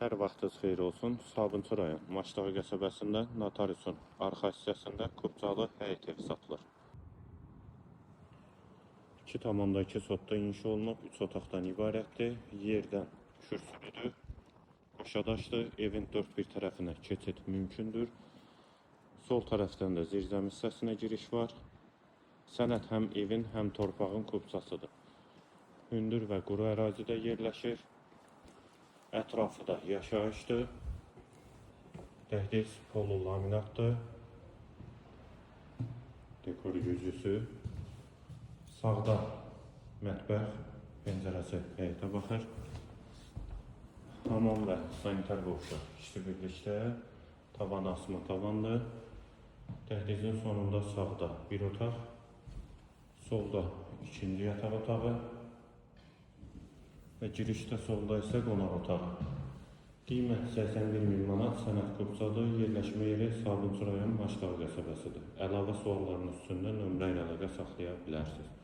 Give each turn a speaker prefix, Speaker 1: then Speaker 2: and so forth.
Speaker 1: Hər vaxtınız xeyir olsun. Sabunçu rayon Maçdağı qəsəbəsində notariusun arxa hissəsində Kupçalı həyət evi satılır. 2,2 sotda inşa olunub, 3 otaqdan ibarətdir. Yerdən kürsülüdür, qoşadaşdır. Evin dörd bir tərəfinə keçid mümkündür. Sol tərəfdən də zirzəmi hissəsinə giriş var. Sənəd həm evin, həm torpağın kupçasıdır. Hündür və quru ərazidə yerləşir. Ətrafı da yaşayışdır. Dəhliz polu laminatdır. Dekor yüzüsü. Sağda mətbəx pəncərəsi həyətə baxır. Hamam və sanitar qovşu ikisi birlikdə. Tavan asma tavandır. Dəhlizin sonunda sağda bir otaq. Solda ikinci yataq otağı. Və girişdə solda isə qonaq otağı. Qiymət 81.000 manat, sənəd kupçadır, yerləşmə yeri Sabunçu rayon Maçdağı qəsəbəsidir. Əlavə suallarınız üstündə nömrə ilə əlaqə saxlaya bilərsiniz.